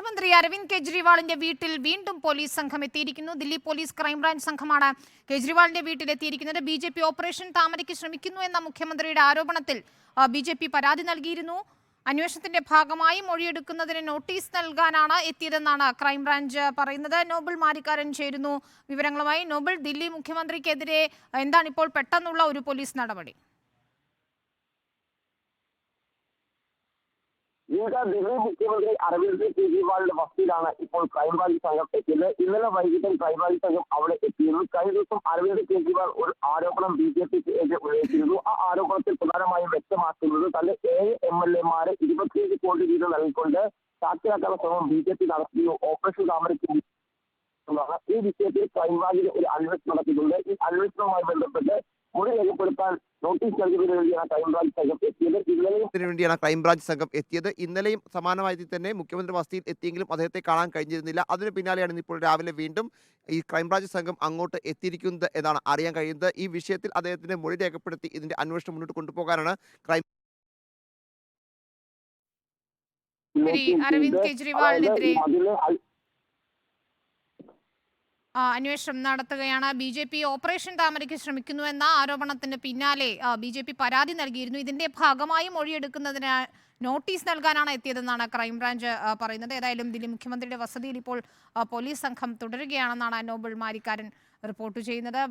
മുഖ്യമന്ത്രി അരവിന്ദ് കെജ്രിവാളിന്റെ വീട്ടിൽ വീണ്ടും പോലീസ് സംഘം എത്തിയിരിക്കുന്നു. ദില്ലി പോലീസ് ക്രൈംബ്രാഞ്ച് സംഘമാണ് കെജ്രിവാളിന്റെ വീട്ടിലെത്തിയിരിക്കുന്നത്. ബി.ജെ.പി ഓപ്പറേഷൻ താമരയ്ക്ക് ശ്രമിക്കുന്നു എന്ന മുഖ്യമന്ത്രിയുടെ ആരോപണത്തിൽ ബി.ജെ.പി പരാതി നൽകിയിരുന്നു. അന്വേഷണത്തിന്റെ ഭാഗമായി മൊഴിയെടുക്കുന്നതിന് നോട്ടീസ് നൽകാനാണ് എത്തിയതെന്നാണ് ക്രൈംബ്രാഞ്ച് പറയുന്നത്. നോബിൾ മാരിക്കാരൻ ചേരുന്നു വിവരങ്ങളുമായി. നോബിൾ, ദില്ലി മുഖ്യമന്ത്രിക്കെതിരെ എന്താണ് ഇപ്പോൾ പെട്ടെന്നുള്ള ഒരു പോലീസ് നടപടി? ദില്ലി മുഖ്യമന്ത്രി അരവിന്ദ് കെജ്രിവാളിന്റെ വസതിയിലാണ് ഇപ്പോൾ ക്രൈംബ്രാഞ്ച് സംഘം എത്തിയത്. ഇന്നലെ വൈകിട്ടും ക്രൈംബ്രാഞ്ച് സംഘം അവിടെ എത്തിയിരുന്നു. കഴിഞ്ഞ ദിവസം അരവിന്ദ് കെജ്രിവാൾ ഒരു ആരോപണം ബി.ജെ.പിക്ക് എതിരെ ഉന്നയിച്ചിരുന്നു. ആ ആരോപണത്തിൽ പ്രധാനമായും വ്യക്തമാക്കുന്നത് തന്റെ 7 MLA-മാരെ 27 കോടി വീതം നൽകിക്കൊണ്ട് ചാക്കിലാക്കാനുള്ള ശ്രമം ബി.ജെ.പി നടത്തിയോ ഓപ്പറേഷൻ താമരയ്ക്ക്. ഈ വിഷയത്തിൽ ക്രൈംബ്രാഞ്ചിന് ഒരു അന്വേഷണം നടത്തിയിട്ടുണ്ട്. ഈ അന്വേഷണവുമായി ബന്ധപ്പെട്ട് മൊഴി രേഖപ്പെടുത്താൻ നോട്ടീസ് നൽകുന്നതിന് വേണ്ടിയാണ് ക്രൈംബ്രാഞ്ച് സംഘം എത്തിയത്. ഇന്നലെയും സമാനമായ രീതിയിൽ തന്നെ മുഖ്യമന്ത്രി വസതിയിൽ എത്തിയെങ്കിലും അദ്ദേഹത്തെ കാണാൻ കഴിഞ്ഞിരുന്നില്ല. അതിന് പിന്നാലെയാണ് ഇപ്പോൾ രാവിലെ വീണ്ടും ഈ ക്രൈംബ്രാഞ്ച് സംഘം അങ്ങോട്ട് എത്തിയിരിക്കുന്നത് എന്നാണ് അറിയാൻ കഴിയുന്നത്. ഈ വിഷയത്തിൽ അദ്ദേഹത്തിന്റെ മൊഴി രേഖപ്പെടുത്തി ഇതിന്റെ അന്വേഷണം മുന്നോട്ട് കൊണ്ടുപോകാനാണ് അരവിന്ദ് കെജ്രിവാളിനെതിരെ അന്വേഷണം നടത്തുകയാണ്. ബി.ജെ.പി ഓപ്പറേഷൻ താമരയ്ക്ക് ശ്രമിക്കുന്നു എന്ന ആരോപണത്തിന് പിന്നാലെ ബി.ജെ.പി പരാതി നൽകിയിരുന്നു. ഇതിന്റെ ഭാഗമായി മൊഴിയെടുക്കുന്നതിന് നോട്ടീസ് നൽകാനാണ് എത്തിയതെന്നാണ് ക്രൈംബ്രാഞ്ച് പറയുന്നത്. ഏതായാലും ദില്ലി മുഖ്യമന്ത്രിയുടെ വസതിയിൽ ഇപ്പോൾ പോലീസ് സംഘം തുടരുകയാണെന്നാണ് നോബിൾ മാരിക്കാരൻ റിപ്പോർട്ട് ചെയ്യുന്നത്.